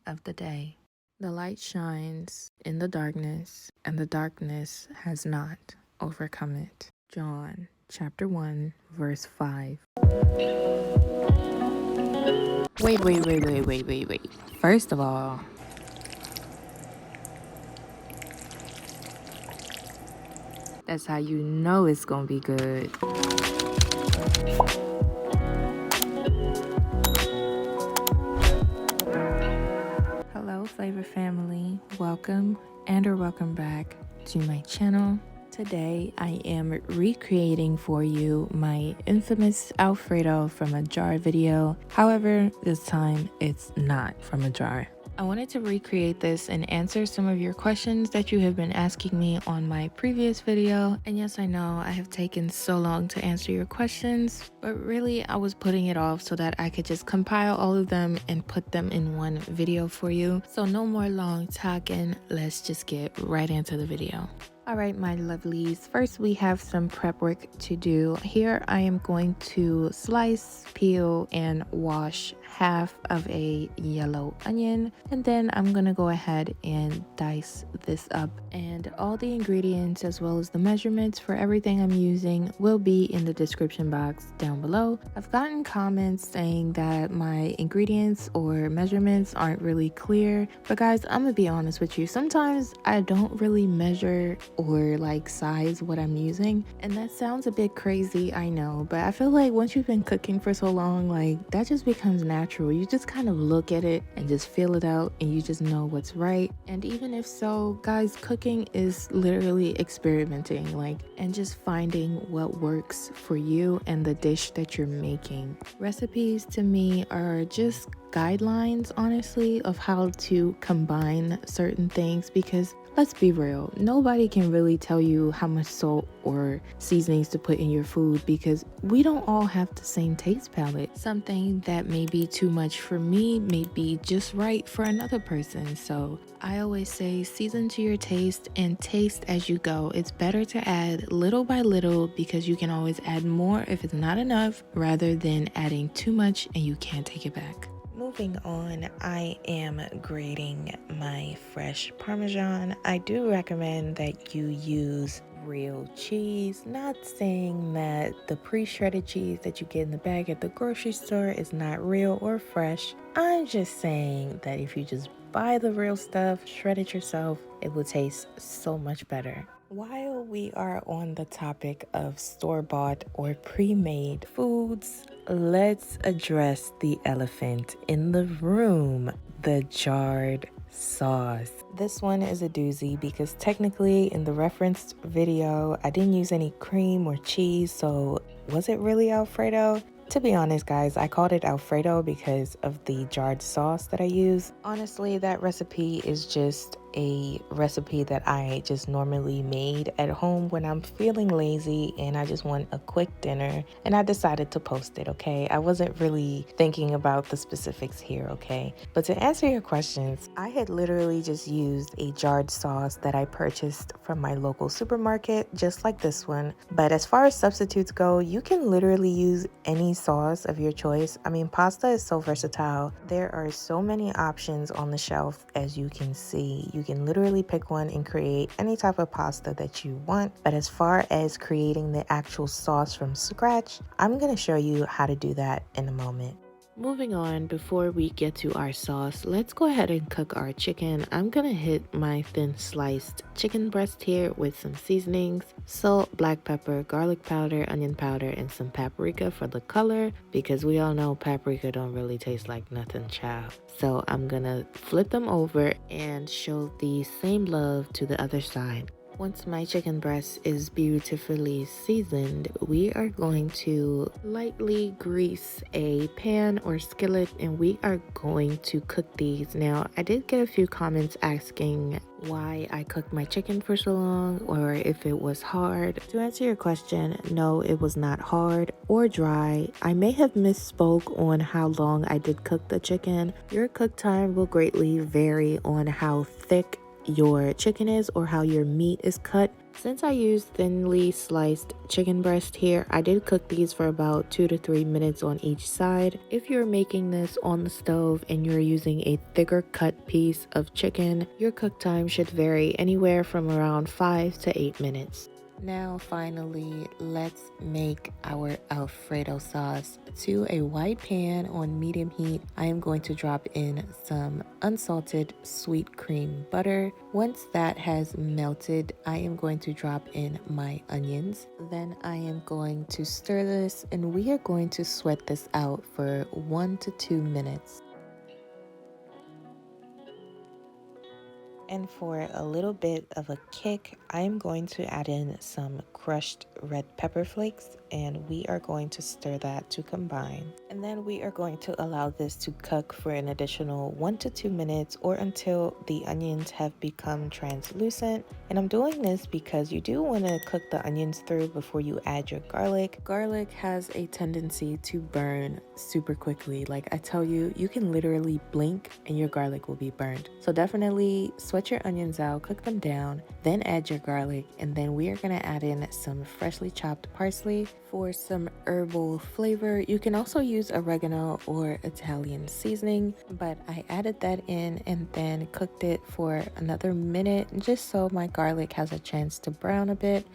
of the day. The light shines in the darkness, and the darkness has not overcome it. John chapter 1, verse 5. Wait. First of all, that's how you know it's gonna be good. Hello, Flavor Family. Welcome or welcome back to my channel. Today, I am recreating for you my infamous Alfredo from a jar video. However, this time it's not from a jar. I wanted to recreate this and answer some of your questions that you have been asking me on my previous video. And yes, I know I have taken so long to answer your questions, but really I was putting it off so that I could just compile all of them and put them in one video for you. So no more long talking, let's just get right into the video. Alright, my lovelies, first we have some prep work to do. Here I am going to slice, peel, and wash half of a yellow onion, and then I'm gonna go ahead and dice this up. And all the ingredients as well as the measurements for everything I'm using will be in the description box down below. I've gotten comments saying that my ingredients or measurements aren't really clear, but guys, I'm gonna be honest with you, sometimes I don't really measure or like size what I'm using, and that sounds a bit crazy, I know, but I feel like once you've been cooking for so long, like that just becomes natural. You just kind of look at it and just feel it out, and you just know what's right. And even if so, guys, cooking is literally experimenting, and just finding what works for you and the dish that you're making. Recipes to me are just guidelines, honestly, of how to combine certain things, because let's be real, nobody can really tell you how much salt or seasonings to put in your food, because we don't all have the same taste palette. Something that may be too much for me may be just right for another person. So I always say season to your taste and taste as you go. It's better to add little by little, because you can always add more if it's not enough, rather than adding too much and you can't take it back. Moving on, I am grating my fresh Parmesan. I do recommend that you use real cheese. Not saying that the pre-shredded cheese that you get in the bag at the grocery store is not real or fresh. I'm just saying that if you just buy the real stuff, shred it yourself, it will taste so much better. While we are on the topic of store-bought or pre-made foods, let's address the elephant in the room, the jarred sauce. This one is a doozy, because technically in the referenced video, I didn't use any cream or cheese, so was it really Alfredo? To be honest, guys, I called it Alfredo because of the jarred sauce that I use. Honestly, that recipe is just a recipe that I just normally made at home when I'm feeling lazy and I just want a quick dinner, and I decided to post it, okay? I wasn't really thinking about the specifics here, okay? But to answer your questions, I had literally just used a jarred sauce that I purchased from my local supermarket, just like this one. But as far as substitutes go, you can literally use any sauce of your choice. I mean, pasta is so versatile. There are so many options on the shelf, as you can see. You can literally pick one and create any type of pasta that you want. But as far as creating the actual sauce from scratch, I'm going to show you how to do that in a moment. Moving on, before we get to our sauce, let's go ahead and cook our chicken. I'm gonna hit my thin sliced chicken breast here with some seasonings: salt, black pepper, garlic powder, onion powder, and some paprika for the color, because we all know paprika don't really taste like nothing, child. So I'm gonna flip them over and show the same love to the other side. Once my chicken breast is beautifully seasoned, we are going to lightly grease a pan or skillet, and we are going to cook these. Now, I did get a few comments asking why I cooked my chicken for so long, or if it was hard. To answer your question, no, it was not hard or dry. I may have misspoke on how long I did cook the chicken. Your cook time will greatly vary on how thick your chicken is or how your meat is cut. Since I used thinly sliced chicken breast here, I did cook these for about 2 to 3 minutes on each side. If you're making this on the stove and you're using a thicker cut piece of chicken, your cook time should vary anywhere from around 5 to 8 minutes. Now finally, let's make our Alfredo sauce. To a wide pan on medium heat, I am going to drop in some unsalted sweet cream butter. Once that has melted, I am going to drop in my onions. Then I am going to stir this, and we are going to sweat this out for 1 to 2 minutes. And for a little bit of a kick, I am going to add in some crushed red pepper flakes, and we are going to stir that to combine. And then we are going to allow this to cook for an additional 1 to 2 minutes or until the onions have become translucent. And I'm doing this because you do want to cook the onions through before you add your garlic. Garlic has a tendency to burn super quickly. Like I tell you, you can literally blink and your garlic will be burned. So definitely sweat your onions out, cook them down, then add your garlic, and then we are going to add in some freshly chopped parsley for some herbal flavor. You can also use oregano or Italian seasoning, but I added that in and then cooked it for another minute just so my garlic has a chance to brown a bit.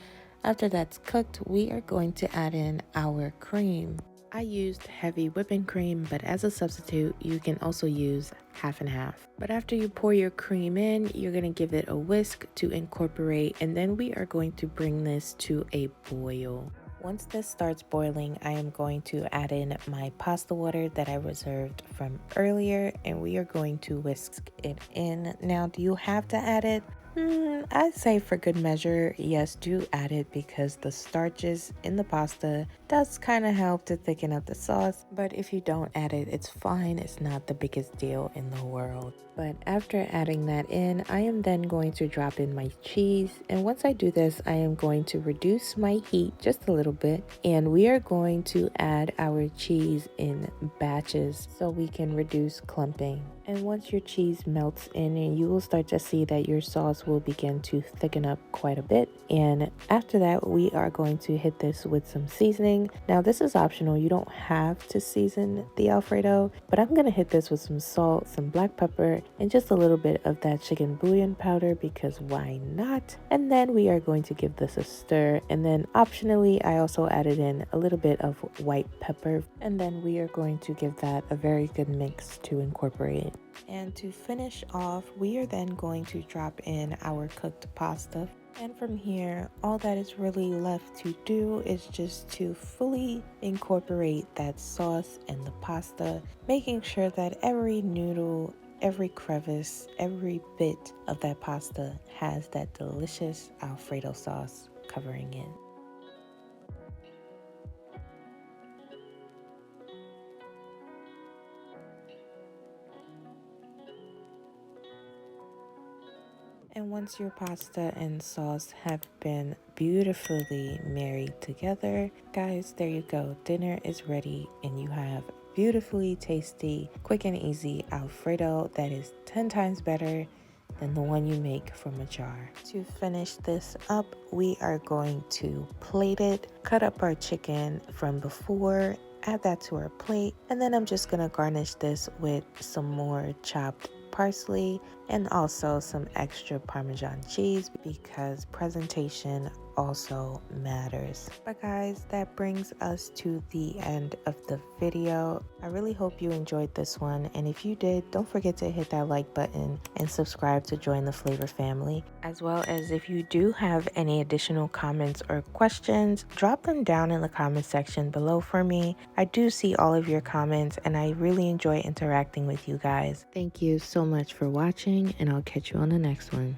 After that's cooked, we are going to add in our cream. I used heavy whipping cream, but as a substitute, you can also use half and half. But after you pour your cream in, you're going to give it a whisk to incorporate, and then we are going to bring this to a boil. Once this starts boiling, I am going to add in my pasta water that I reserved from earlier, and we are going to whisk it in. Now, do you have to add it? I'd say for good measure, yes, do add it because the starches in the pasta does kind of help to thicken up the sauce. But if you don't add it, it's fine. It's not the biggest deal in the world. But after adding that in, I am then going to drop in my cheese. And once I do this, I am going to reduce my heat just a little bit. And we are going to add our cheese in batches so we can reduce clumping. And once your cheese melts in, and you will start to see that your sauce will begin to thicken up quite a bit. And after that, we are going to hit this with some seasoning. Now, this is optional. You don't have to season the Alfredo, but I'm going to hit this with some salt, some black pepper, and just a little bit of that chicken bouillon powder because why not? And then we are going to give this a stir. And then optionally, I also added in a little bit of white pepper. And then we are going to give that a very good mix to incorporate. And to finish off, we are then going to drop in our cooked pasta. And from here, all that is really left to do is just to fully incorporate that sauce and the pasta, making sure that every noodle, every crevice, every bit of that pasta has that delicious Alfredo sauce covering it. And once your pasta and sauce have been beautifully married together, guys, there you go. Dinner is ready and you have beautifully tasty, quick and easy Alfredo that is 10 times better than the one you make from a jar. To finish this up, we are going to plate it, cut up our chicken from before, add that to our plate, and then I'm just gonna garnish this with some more chopped parsley and also some extra Parmesan cheese because presentation also matters. But guys, that brings us to the end of the video. I really hope you enjoyed this one, and if you did, don't forget to hit that like button and subscribe to join the Flavor family. As well as if you do have any additional comments or questions, drop them down in the comment section below for me. I do see all of your comments and I really enjoy interacting with you guys. Thank you so much for watching, and I'll catch you on the next one.